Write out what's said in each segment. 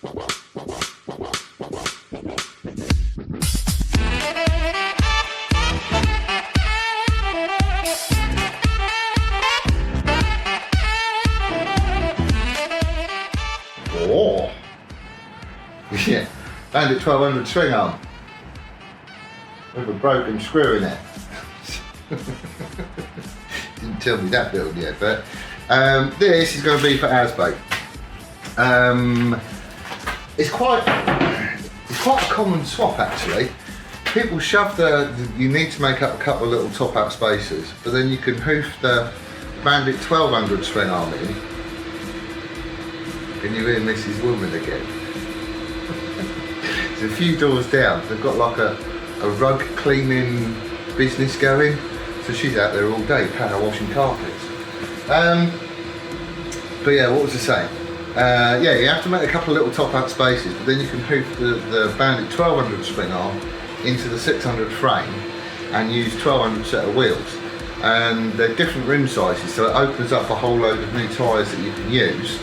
Oh, yeah, Bandit 1200 swing arm with a broken screw in it. Didn't tell me that build yet, but this is going to be for Asbo. It's quite a common swap actually. People shove you need to make up a couple of little top out spaces, but then you can hoof the Bandit 1200 swing arm in. Can you hear Mrs. Woman again? It's a few doors down. They've got like a rug cleaning business going, so she's out there all day power washing carpets. But yeah, what was I saying? Yeah, you have to make a couple of little top out spaces, but then you can hoof the Bandit 1200 swing arm into the 600 frame and use 1200 set of wheels. And they're different rim sizes, so it opens up a whole load of new tyres that you can use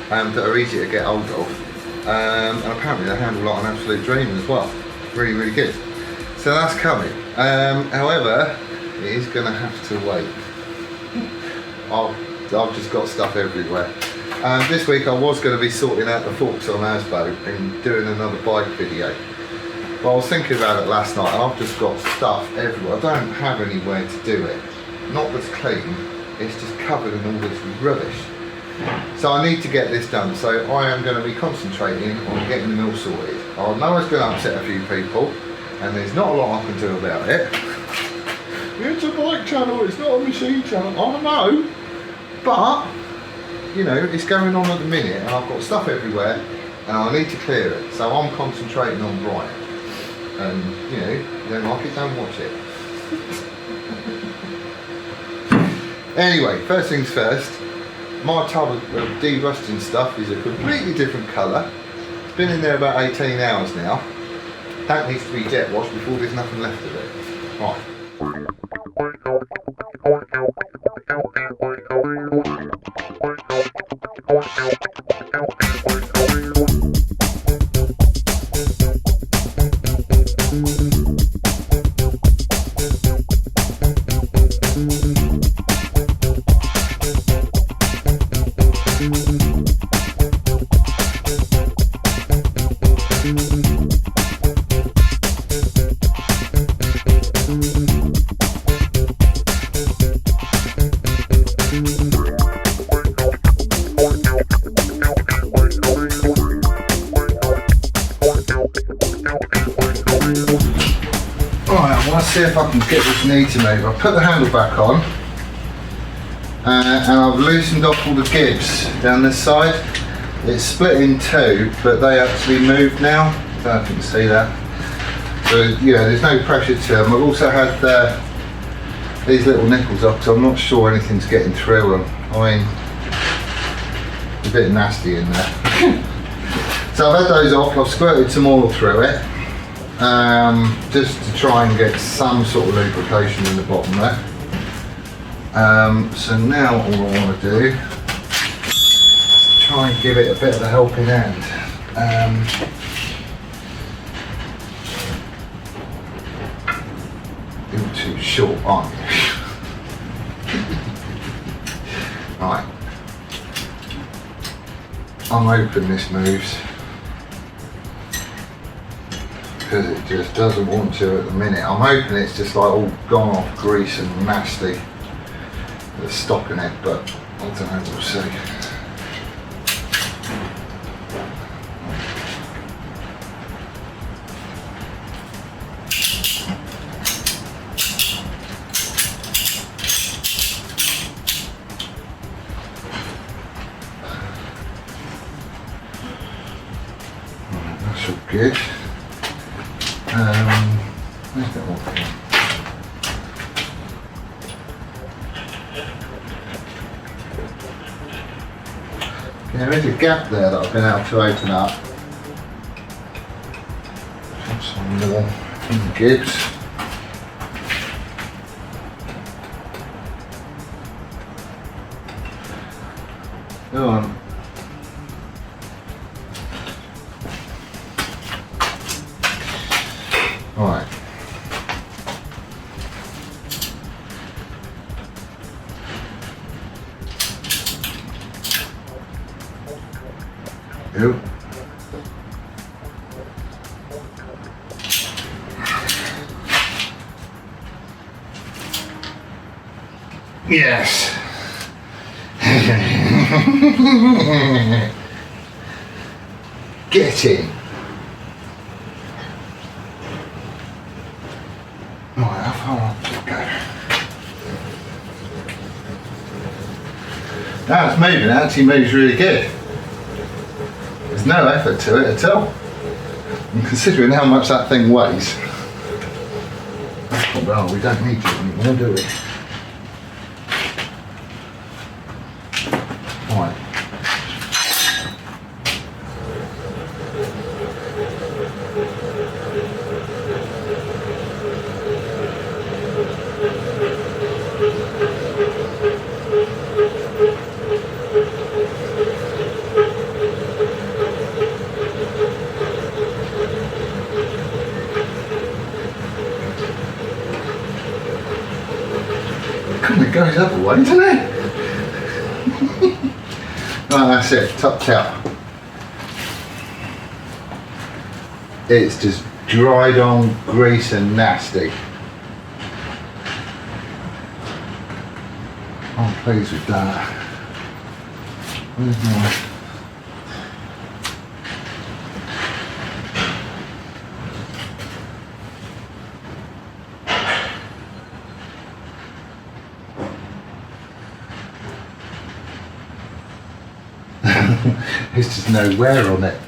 that are easy to get hold of. And apparently they handle like an absolute dream as well. Really, really good. So that's coming. However, it is going to have to wait. I've just got stuff everywhere. This week I was going to be sorting out the forks on Asbo and doing another bike video. But I was thinking about it last night and I've just got stuff everywhere. I don't have anywhere to do it. Not that's clean, it's just covered in all this rubbish. So I need to get this done, so I am going to be concentrating on getting the mill sorted. I know it's going to upset a few people, and there's not a lot I can do about it. It's a bike channel, it's not a machine channel, I know, but, you know, it's going on at the minute, and I've got stuff everywhere, and I need to clear it, so I'm concentrating on Brian. And, you know, you don't like it, don't watch it. Anyway, first things first. My tub of de-rusting stuff is a completely different colour. It's been in there about 18 hours now. That needs to be jet washed before there's nothing left of it. Right. See if I can get this knee to move. I've put the handle back on and I've loosened off all the gibs down this side. It's split in two, but they actually moved now. I don't know if you can see that. So yeah, there's no pressure to them. I've also had these little nipples up, so I'm not sure anything's getting through them. I mean, it's a bit nasty in there. So I've had those off. I've squirted some oil through it. Just to try and get some sort of lubrication in the bottom there. So now all I want to do is try and give it a bit of a helping hand. You're too short, aren't you? Right. I'm hoping this moves, because it just doesn't want to at the minute. I'm hoping it's just like all gone off grease and nasty that's stopping it, but I don't know, we'll see. Right, that's all good. Where's that one? Okay, there is a gap there that I've been able to open up. Put some more in the gibs. Go on. Ooh. Yes. Get in. Right, how far up to go? Now it's moving, it actually moves really good. There's no effort to it at all. And considering how much that thing weighs, well, we don't need it anymore, do we? Right. It goes up a way, doesn't it? Right, that's it, topped out. It's just dried on grease and nasty. I'm pleased with that. Where's my... There's just no wear on it.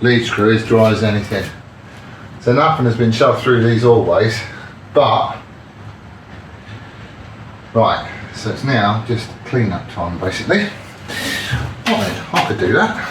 Lead screw is dry as anything. So nothing has been shoved through these always, but right, so it's now just clean up time basically. Right, I could do that.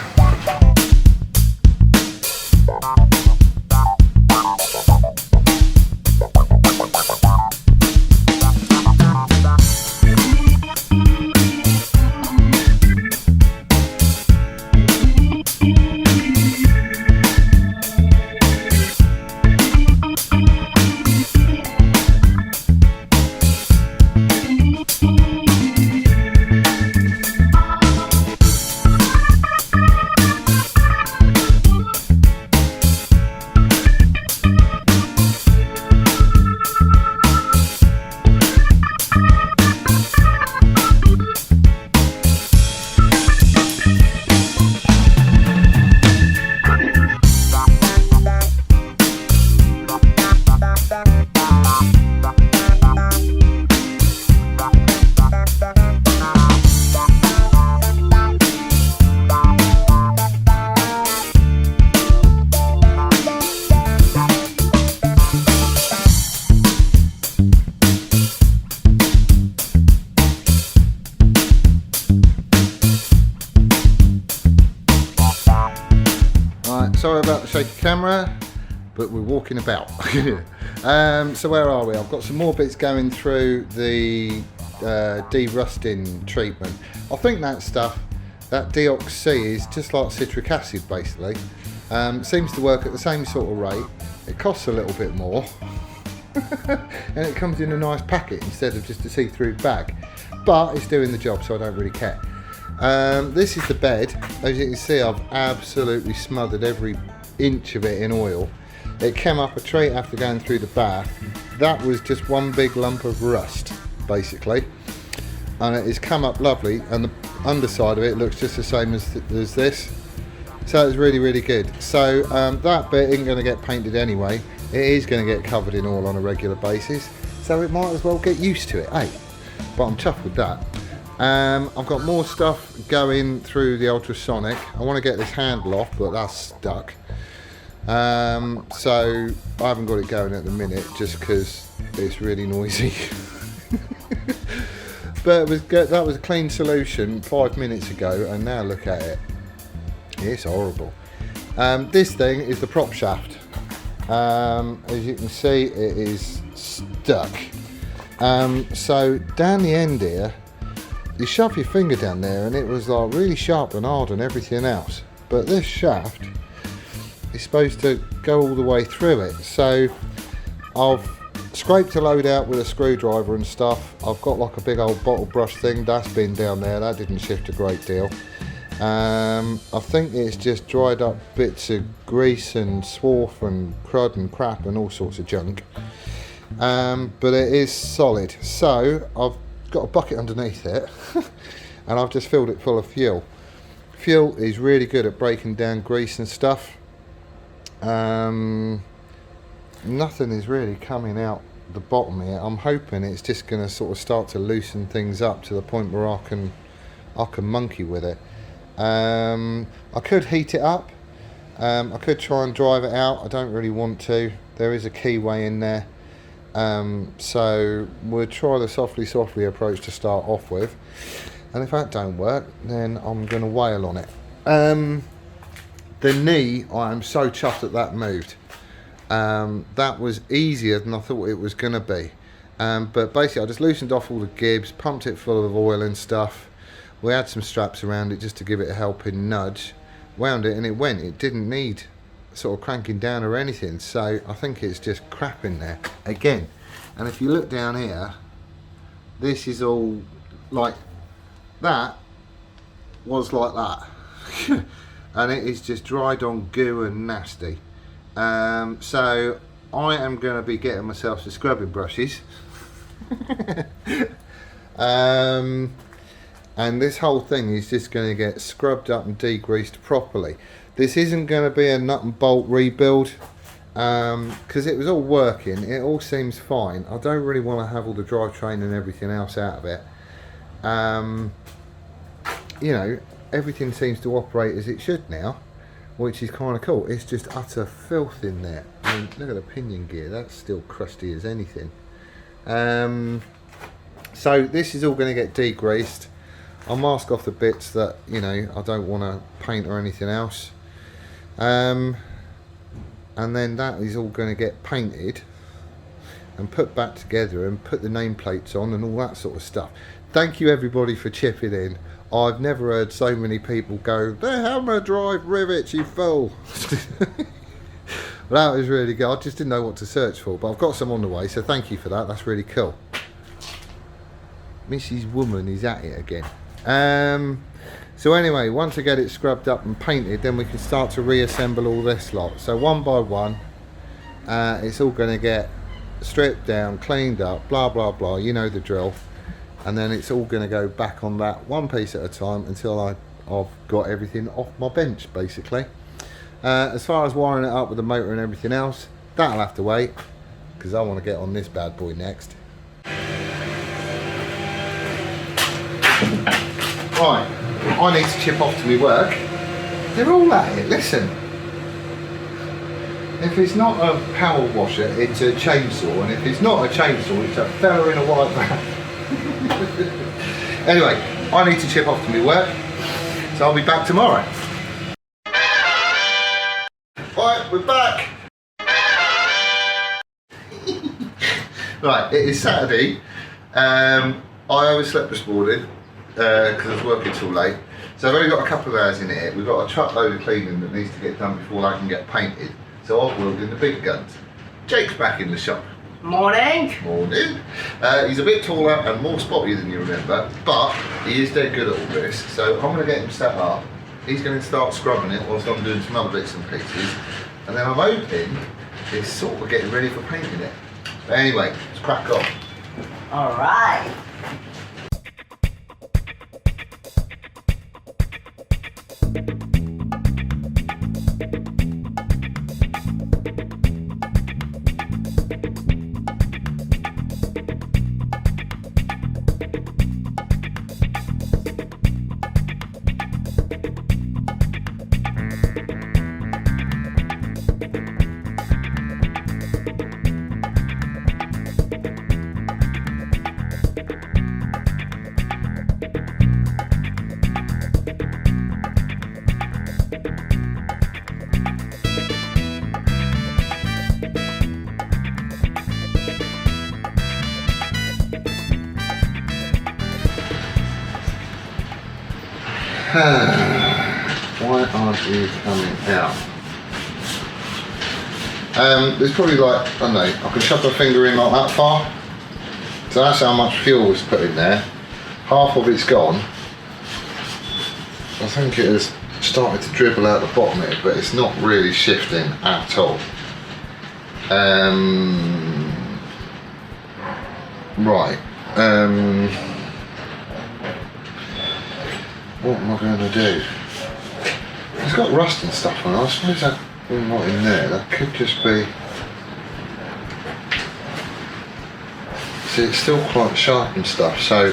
Sorry about the shaky camera, but we're walking about. So where are we? I've got some more bits going through the de-rusting treatment. I think that stuff, that deoxy, is just like citric acid basically. Seems to work at the same sort of rate. It costs a little bit more. And it comes in a nice packet instead of just a see-through bag. But it's doing the job, so I don't really care. This is the bed. As you can see, I've absolutely smothered every inch of it in oil. It came up a treat after going through the bath. That was just one big lump of rust basically, and it has come up lovely, and the underside of it looks just the same as this, so it's really, really good. So that bit isn't going to get painted anyway. It is going to get covered in oil on a regular basis, so it might as well get used to it, eh? But I'm chuffed with that. I've got more stuff going through the ultrasonic. I want to get this handle off, but that's stuck. So I haven't got it going at the minute just because it's really noisy. But that was a clean solution 5 minutes ago, and now look at it. It's horrible. This thing is the prop shaft. As you can see, it is stuck. So down the end here, you shove your finger down there and it was like really sharp and hard and everything else, but this shaft is supposed to go all the way through it. So I've Scraped a load out with a screwdriver and stuff. I've got like a big old bottle brush thing, that's been down there, that didn't shift a great deal. I think it's just dried up bits of grease and swarf and crud and crap and all sorts of junk. But it is solid. So I've got a bucket underneath it and I've just filled it full of fuel. Fuel is really good at breaking down grease and stuff. Nothing is really coming out the bottom here. I'm hoping it's just going to sort of start to loosen things up to the point where I can monkey with it. I could heat it up. I could try and drive it out. I don't really want to. There is a keyway in there. So we'll try the softly approach to start off with. And if that don't work, then I'm going to wail on it. The knee, I am so chuffed that moved. That was easier than I thought it was going to be. But basically I just loosened off all the gibs, pumped it full of oil and stuff. We had some straps around it just to give it a helping nudge. Wound it and it went. It didn't need sort of cranking down or anything. So I think it's just crap in there again. And if you look down here, this is all like that was like that. And it is just dried on goo and nasty. So I am going to be getting myself some scrubbing brushes. And this whole thing is just going to get scrubbed up and degreased properly. This isn't going to be a nut and bolt rebuild because it was all working. It all seems fine. I don't really want to have all the drivetrain and everything else out of it. You know, everything seems to operate as it should now, which is kind of cool. It's just utter filth in there. I mean, look at the pinion gear, that's still crusty as anything. So this is all going to get degreased. I'll mask off the bits that, you know, I don't want to paint or anything else. And then that is all going to get painted and put back together and put the nameplates on and all that sort of stuff. Thank you everybody for chipping in. I've never heard so many people go, the hammer drive rivets, you fool. That was really good. I just didn't know what to search for, but I've got some on the way, so thank you for that. That's really cool. Mrs. Woman is at it again. So anyway, once I get it scrubbed up and painted, then we can start to reassemble all this lot. So one by one, it's all going to get stripped down, cleaned up, blah blah blah, you know the drill. And then it's all going to go back on that one piece at a time until I've got everything off my bench, basically. As far as wiring it up with the motor and everything else, that'll have to wait, because I want to get on this bad boy next. Right, I need to chip off to my work. They're all at it, listen. If it's not a power washer, it's a chainsaw, and if it's not a chainsaw, it's a fella in a white van. Anyway, I need to chip off to my work, so I'll be back tomorrow. Right, we're back. Right, it is Saturday. I overslept this morning because I was working till late, so I've only got a couple of hours in it. We've got a truckload of cleaning that needs to get done before I can get painted, so I've wheeled in the big guns. Jake's back in the shop. Morning. Morning. He's a bit taller and more spotty than you remember, but he is dead good at all this, so I'm going to get him set up. He's going to start scrubbing it whilst I'm doing some other bits and pieces, and then I'm hoping he's sort of getting ready for painting it. But anyway, let's crack on. Alright. Why aren't you coming out? There's probably like, I don't know, I can shove my finger in like that far. So that's how much fuel was put in there. Half of it's gone. I think it has started to dribble out the bottom of it, but it's not really shifting at all. Right. What am I going to do? It's got rust and stuff on it. I suppose that not in there. That could just be. See, it's still quite sharp and stuff, so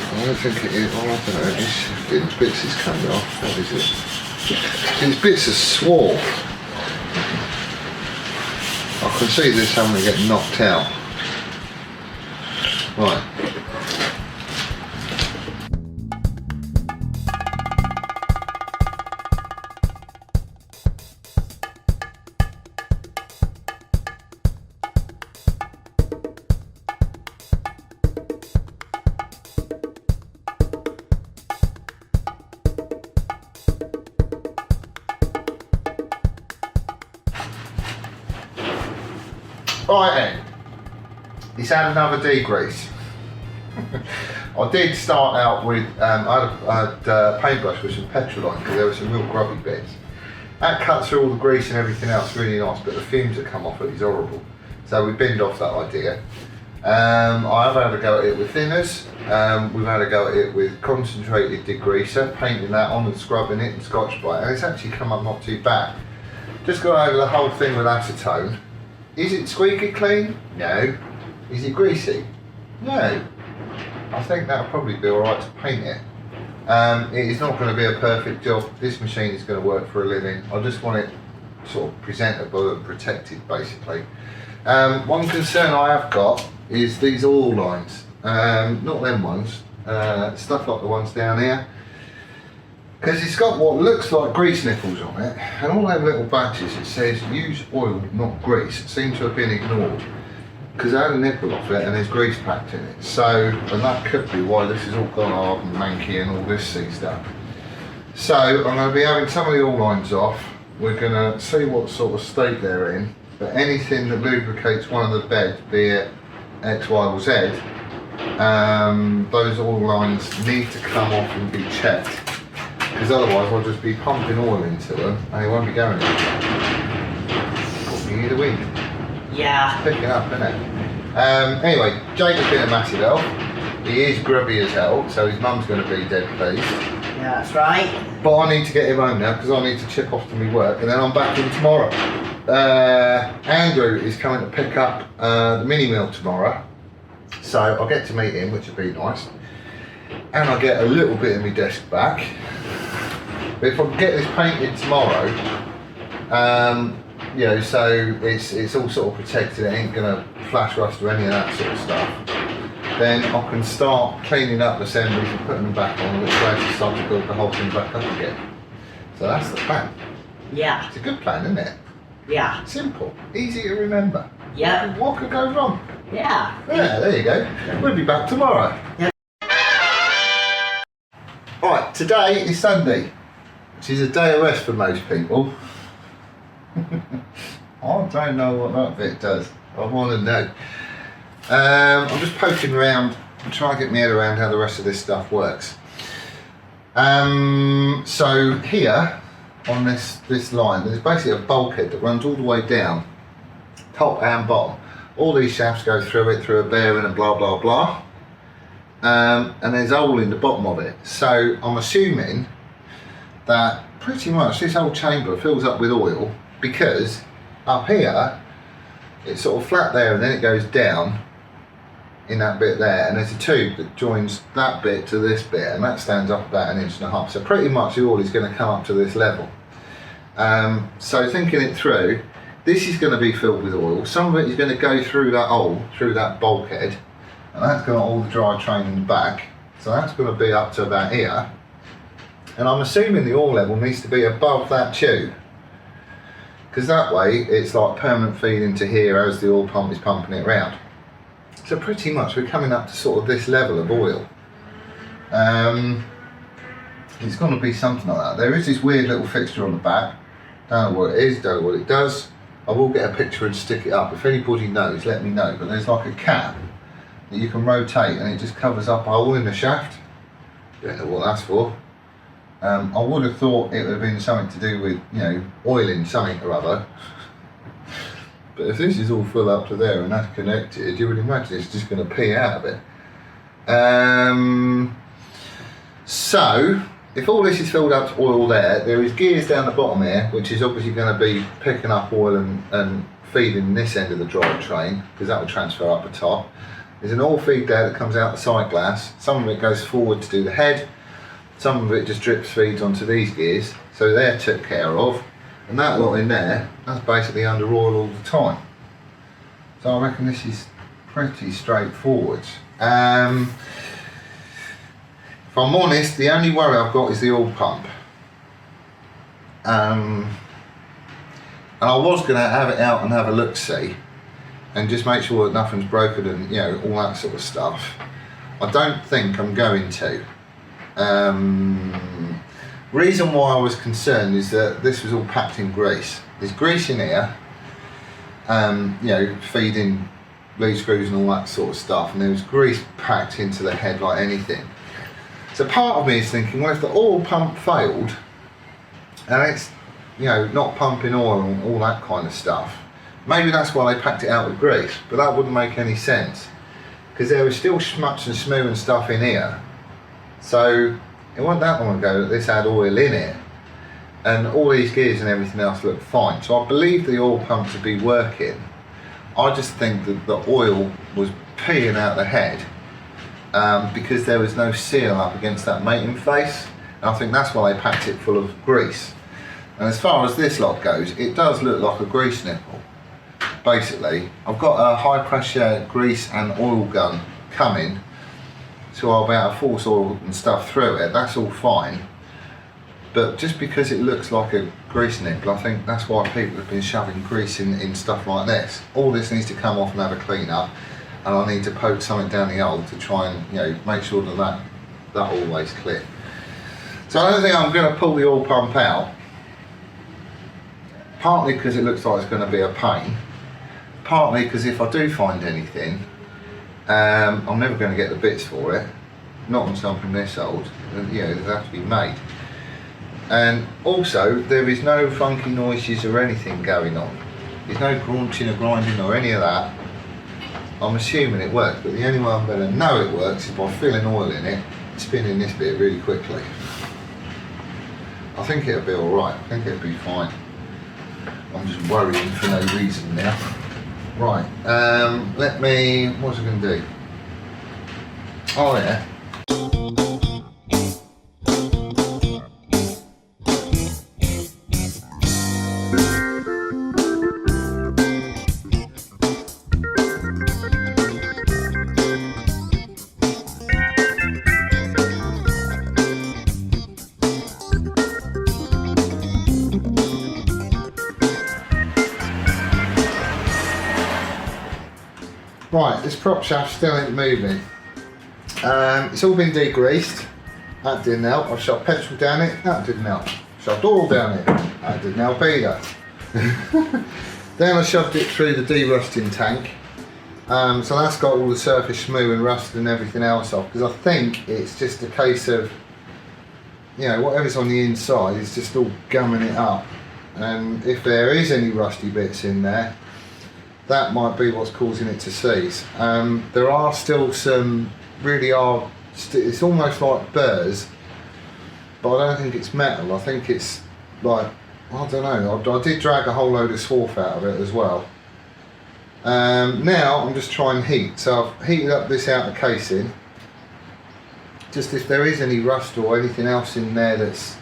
I don't think it is. Oh, I don't know. It's shifting. Bits is coming off. What is it? These bits are swarf. I can see this having to get knocked out. Right. Right then, he's had another degrease. I did start out with, I had a paintbrush with some petrol on because there were some real grubby bits. That cuts through all the grease and everything else really nice, but the fumes that come off it is horrible. So we binned off that idea. I have had a go at it with thinners. We've had a go at it with concentrated degreaser, painting that on and scrubbing it and Scotch Brite, and it's actually come up not too bad. Just got over the whole thing with acetone. Is it squeaky clean? No. Is it greasy? No. I think that'll probably be alright to paint it. It is not going to be a perfect job. This machine is going to work for a living. I just want it sort of presentable and protected basically. One concern I have got is these oil lines. Not them ones. Stuff like the ones down here. Because it's got what looks like grease nipples on it, and all them little badges it says use oil, not grease, seem to have been ignored. Because I had a nipple off it and there's grease packed in it. So, and that could be why this is all gone hard and manky and all this stuff. So, I'm going to be having some of the oil lines off. We're going to see what sort of state they're in. But anything that lubricates one of the beds, be it X, Y or Z, those oil lines need to come off and be checked. Because otherwise I'll just be pumping oil into them and it won't be going anywhere. You hear the wind? Yeah. It's picking up, isn't it? Anyway, Jake has been a massive help. He is grubby as hell, so his mum's going to be dead pleased. Yeah, that's right. But I need to get him home now because I need to chip off to my work and then I'm back in tomorrow. Andrew is coming to pick up the mini mill tomorrow. So I'll get to meet him, which would be nice. And I'll get a little bit of my desk back. But if I can get this painted tomorrow, you know, so it's all sort of protected, it ain't gonna flash rust or any of that sort of stuff, then I can start cleaning up the assemblies and putting them back on, which way to start to build the whole thing back up again. So that's the plan. Yeah. It's a good plan, isn't it? Yeah. Simple, easy to remember. Yeah. What could go wrong? Yeah. Yeah, there you go. We'll be back tomorrow. Yeah. Right, today is Sunday, which is a day of rest for most people. I don't know what that bit does. I want to know. I'm just poking around and trying to get my head around how the rest of this stuff works. So here on this line, there's basically a bulkhead that runs all the way down, top and bottom. All these shafts go through it, through a bearing and blah blah blah. And there's a hole in the bottom of it. So I'm assuming that pretty much this whole chamber fills up with oil, because up here it's sort of flat there and then it goes down in that bit there, and there's a tube that joins that bit to this bit, and that stands up about 1.5 inches. So pretty much the oil is going to come up to this level. So thinking it through, this is going to be filled with oil. Some of it is going to go through that hole, through that bulkhead, and that's got all the drivetrain in the back. So that's going to be up to about here. And I'm assuming the oil level needs to be above that tube, because that way it's like permanent feed into here as the oil pump is pumping it around. So pretty much we're coming up to sort of this level of oil. It's going to be something like that. There is this weird little fixture on the back. Don't know what it is, don't know what it does. I will get a picture and stick it up. If anybody knows, let me know. But there's like a cap that you can rotate and it just covers up a hole in the shaft. Don't know what that's for. I would have thought it would have been something to do with, you know, oiling something or other. But if this is all full up to there and that's connected, you would imagine it's just going to pee out of it. So, if all this is filled up to oil there is gears down the bottom here, which is obviously going to be picking up oil and feeding this end of the drivetrain, because that will transfer up the top. There's an oil feed there that comes out the side glass. Some of it goes forward to do the head. Some of it just drips feeds onto these gears, so they're took care of. And that lot in there, that's basically under oil all the time. So I reckon this is pretty straightforward. If I'm honest, the only worry I've got is the oil pump. And I was going to have it out and have a look-see and just make sure that nothing's broken and, you know, all that sort of stuff. I don't think I'm going to. Reason why I was concerned is that this was all packed in grease. There's grease in here, you know, feeding lead screws and all that sort of stuff, and there was grease packed into the head like anything. So part of me is thinking, well, if the oil pump failed and it's, you know, not pumping oil and all that kind of stuff, maybe that's why they packed it out with grease, but that wouldn't make any sense because there was still schmutz and smoo and stuff in here. So it wasn't that long ago that this had oil in it, and all these gears and everything else looked fine. So I believe the oil pump to be working. I just think that the oil was peeing out the head because there was no seal up against that mating face, and I think that's why they packed it full of grease. And as far as this lot goes, it does look like a grease nipple. Basically, I've got a high pressure grease and oil gun coming, so I'll be able to force oil and stuff through it. That's all fine, but just because it looks like a grease nipple, I think that's why people have been shoving grease in stuff like this. All this needs to come off and have a clean up, and I need to poke something down the hole to try and, you know, make sure that always clear. So I don't think I'm going to pull the oil pump out, partly because it looks like it's going to be a pain, partly because if I do find anything, I'm never going to get the bits for it, not on something this old. You know, they have to be made. And also, there is no funky noises or anything going on. There's no crunching or grinding or any of that. I'm assuming it works, but the only way I'm going to know it works is by filling oil in it, spinning this bit really quickly. I think it'll be alright, I think it'll be fine. I'm just worrying for no reason now. Right, what's I going to do? Oh yeah. Right, this prop shaft still ain't moving. It's all been degreased. That didn't help. I shoved petrol down it. That didn't help. Shoved oil down it. That didn't help either. Then I shoved it through the de-rusting tank. So that's got all the surface smoo and rust and everything else off, because I think it's just a case of, you know, whatever's on the inside is just all gumming it up. And if there is any rusty bits in there, that might be what's causing it to seize. There are still some it's almost like burrs, but I don't think it's metal. I think it's like, I don't know, I did drag a whole load of swarf out of it as well. Now I'm just trying heat, so I've heated up this outer casing, just if there is any rust or anything else in there that's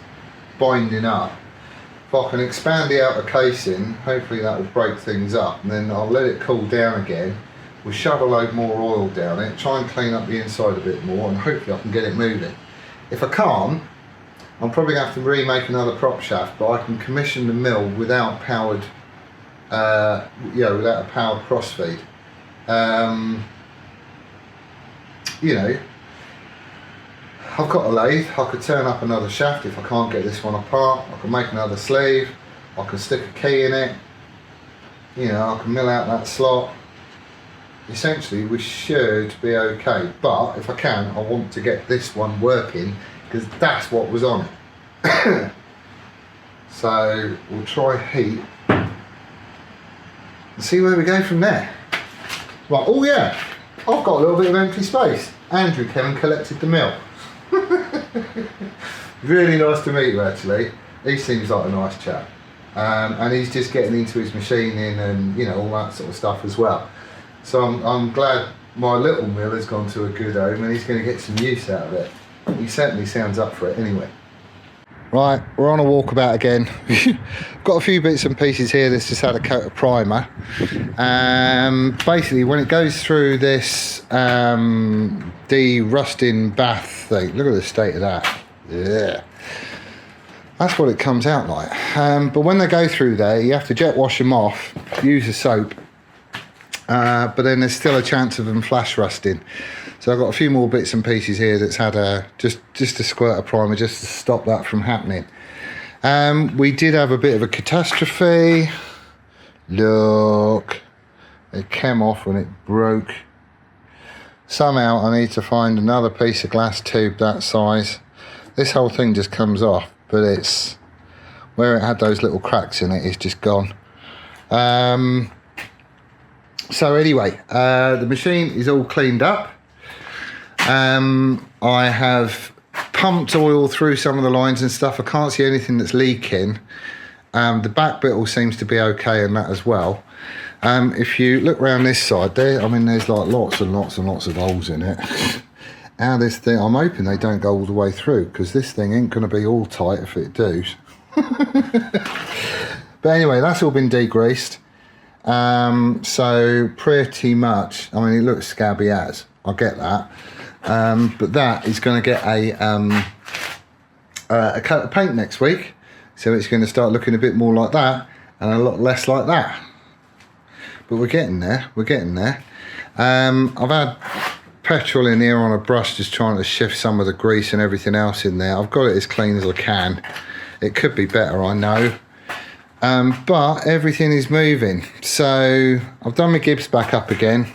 binding up. If I can expand the outer casing, hopefully that will break things up, and then I'll let it cool down again. We'll shove a load more oil down it, try and clean up the inside a bit more, and hopefully I can get it moving. If I can't, I'm probably going to have to remake another prop shaft, but I can commission the mill without powered, without a powered crossfeed. You know, I've got a lathe. I could turn up another shaft if I can't get this one apart. I can make another sleeve. I can stick a key in it. You know, I can mill out that slot. Essentially, we should be okay. But if I can, I want to get this one working because that's what was on it. So we'll try heat and see where we go from there. Right, oh yeah, I've got a little bit of empty space. Andrew came and collected the mill. Really nice to meet you actually. He seems like a nice chap. And he's just getting into his machining and you know all that sort of stuff as well. So I'm glad my little mill has gone to a good home and he's going to get some use out of it. He certainly sounds up for it anyway. Right, we're on a walkabout again. Got a few bits and pieces here that's just had a coat of primer. Basically, when it goes through this de-rusting bath thing, look at the state of that. Yeah, that's what it comes out like. But when they go through there, you have to jet wash them off, use a soap. But then there's still a chance of them flash rusting. So I've got a few more bits and pieces here that's had just a squirt of primer just to stop that from happening. We did have a bit of a catastrophe. Look, it came off when it broke. Somehow I need to find another piece of glass tube that size. This whole thing just comes off, but it's where it had those little cracks in it, it's just gone. So anyway, the machine is all cleaned up. I have pumped oil through some of the lines and stuff. I can't see anything that's leaking. The back bit all seems to be okay and that as well. If you look around this side there, I mean there's like lots and lots and lots of holes in it. Now this thing, I'm hoping they don't go all the way through because this thing ain't going to be all tight if it does. But anyway, that's all been degreased. So pretty much, I mean it looks scabby as, I get that. But that is going to get a coat of paint next week. So it's going to start looking a bit more like that and a lot less like that. But we're getting there, we're getting there. I've had petrol in here on a brush just trying to shift some of the grease and everything else in there. I've got it as clean as I can. It could be better, I know. But everything is moving. So I've done my Gibbs back up again.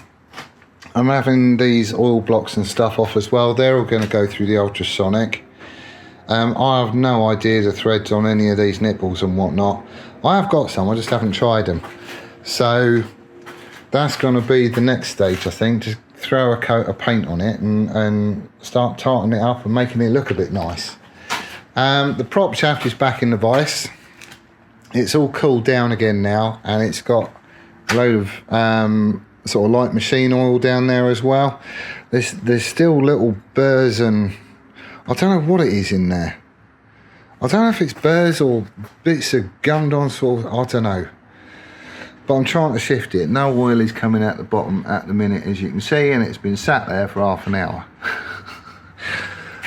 I'm having these oil blocks and stuff off as well. They're all going to go through the ultrasonic. I have no idea the threads on any of these nipples and whatnot. I have got some, I just haven't tried them. So that's going to be the next stage, I think. Just throw a coat of paint on it and start tarting it up and making it look a bit nice. The prop shaft is back in the vise. It's all cooled down again now, and it's got a load of sort of light machine oil down there as well. There's still little burrs and I don't know what it is in there. I don't know if it's burrs or bits of gummed on sort of, I don't know. But I'm trying to shift it. No oil is coming out the bottom at the minute, as you can see, and it's been sat there for half an hour.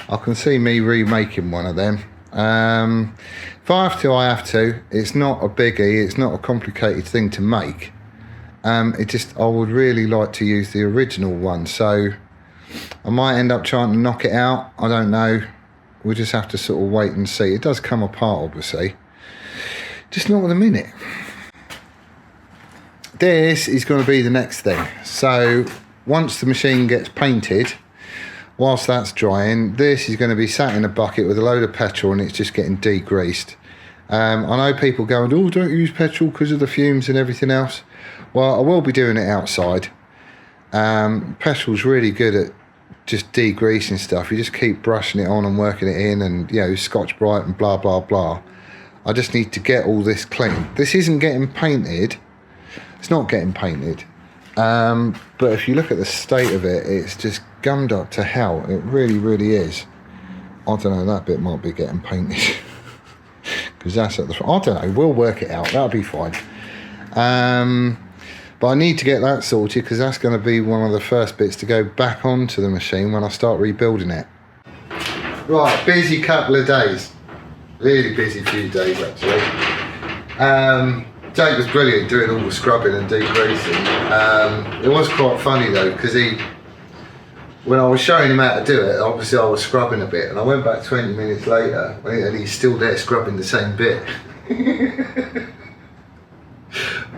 I can see me remaking one of them. If I have to, I have to. It's not a biggie, it's not a complicated thing to make. I would really like to use the original one, so I might end up trying to knock it out. I don't know. We'll just have to sort of wait and see. It does come apart, obviously. Just not at the minute. This is going to be the next thing. So once the machine gets painted, whilst that's drying, this is going to be sat in a bucket with a load of petrol and it's just getting degreased. I know people going, oh, don't use petrol because of the fumes and everything else. Well, I will be doing it outside. Petrol's really good at just degreasing stuff. You just keep brushing it on and working it in and, you know, Scotch Brite and blah, blah, blah. I just need to get all this clean. This isn't getting painted. It's not getting painted. But if you look at the state of it, it's just gummed up to hell. It really, really is. I don't know, that bit might be getting painted. Because that's at the front. I don't know, we'll work it out. That'll be fine. But I need to get that sorted because that's going to be one of the first bits to go back onto the machine when I start rebuilding it. Right, busy couple of days. Really busy few days actually. Jake was brilliant doing all the scrubbing and degreasing. It was quite funny though because when I was showing him how to do it, obviously I was scrubbing a bit, and I went back 20 minutes later and he's still there scrubbing the same bit.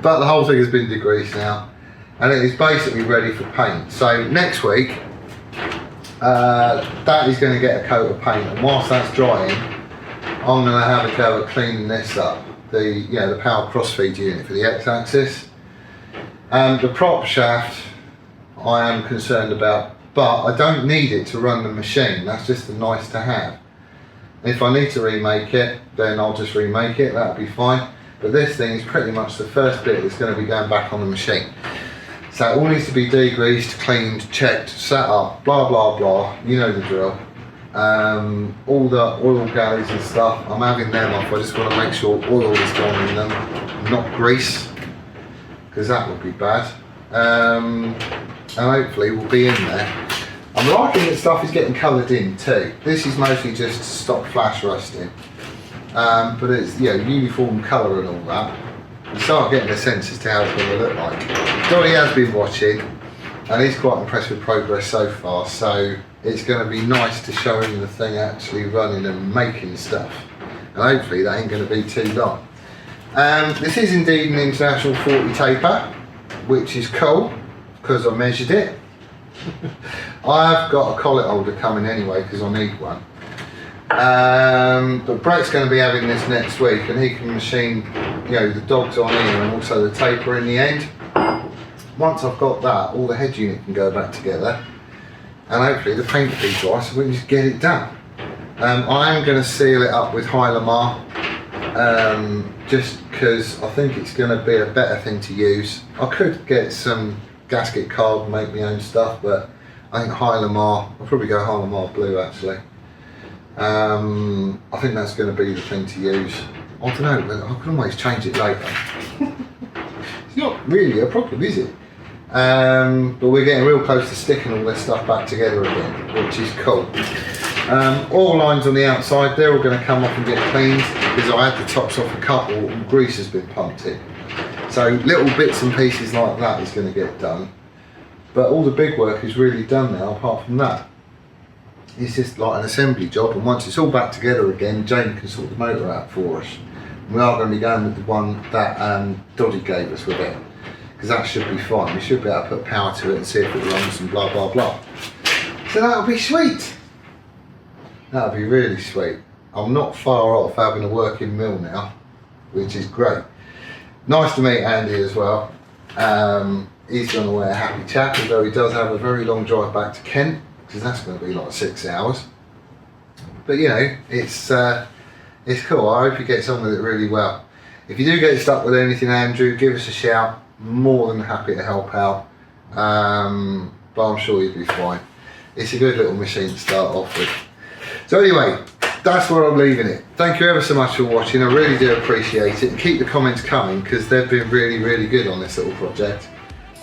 But the whole thing has been degreased now, and it is basically ready for paint. So next week, that is going to get a coat of paint, and whilst that's drying, I'm going to have a go at cleaning this up. The power crossfeed unit for the X-axis. The prop shaft I am concerned about, but I don't need it to run the machine. That's just a nice to have. If I need to remake it, then I'll just remake it, that'll be fine. But this thing is pretty much the first bit that's going to be going back on the machine. So it all needs to be degreased, cleaned, checked, set up, blah blah blah, you know the drill. All the oil galleys and stuff, I'm having them off. I just want to make sure oil is gone in them, not grease, because that would be bad. And hopefully we'll be in there. I'm liking that stuff is getting coloured in too. This is mostly just to stop flash rusting, but it's uniform colour and all that. You start getting a sense as to how it's going to look like. Dolly has been watching, and he's quite impressed with progress so far. So it's going to be nice to show him the thing actually running and making stuff, and hopefully that ain't going to be too long. This is indeed an International 40 taper, which is cool because I measured it. I've got a collet holder coming anyway because I need one. But Brett's going to be having this next week, and he can machine the dogs on here and also the taper in the end. Once I've got that, all the head unit can go back together, and hopefully the paint will be dry so we can just get it done. I am going to seal it up with Hylamar, just because I think it's going to be a better thing to use. I could get some gasket card and make my own stuff, but I think Hylamar, I'll probably go Hylamar blue actually. I think that's going to be the thing to use. I don't know, but I can always change it later. It's not really a problem, is it? But we're getting real close to sticking all this stuff back together again, which is cool. All lines on the outside, they're all going to come off and get cleaned because I had the tops off a couple and grease has been pumped in. So little bits and pieces like that is going to get done. But all the big work is really done now, apart from that. It's just like an assembly job, and once it's all back together again, Jane can sort the motor out for us. And we are going to be going with the one that Doddy gave us with it, because that should be fine. We should be able to put power to it and see if it runs and blah blah blah. So that'll be sweet. That'll be really sweet. I'm not far off having a working mill now, which is great. Nice to meet Andy as well. He's going to wear a happy chap, although he does have a very long drive back to Kent, because that's going to be like 6 hours. But it's cool. I hope he gets on with it really well. If you do get stuck with anything, Andrew, give us a shout. More than happy to help out. But I'm sure you'll be fine. It's a good little machine to start off with. So anyway, that's where I'm leaving it. Thank you ever so much for watching. I really do appreciate it. And keep the comments coming, because they've been really, really good on this little project.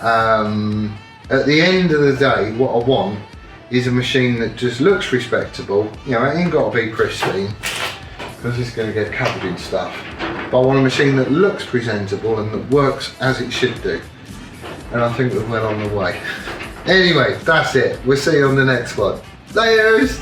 At the end of the day, what I want is a machine that just looks respectable. It ain't got to be pristine, because it's going to get covered in stuff. But I want a machine that looks presentable and that works as it should do. And I think we're well on the way. Anyway, that's it. We'll see you on the next one. Layers!